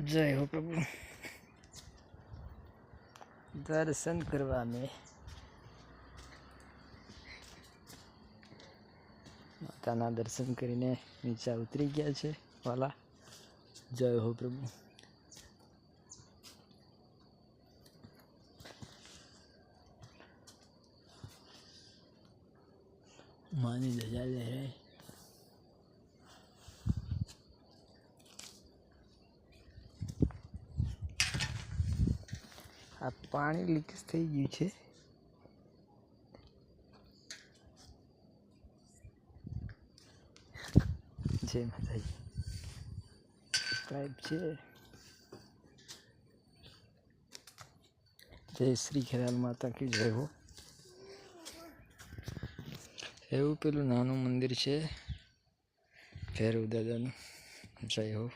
जय हो प्रभु। दर्शन करवा में माताना दर्शन करीने नीचा उतरी गया छे वाला। जय हो प्रभु। मानी ध्वजा लहराए। आ पानी लीकेज थई गयुं छे। जय माताजी। पाइप छे। जय श्री खेराल माता की जय हो। एवं पेलू नानु मंदिर छे भैरव दादानुं। जय हो।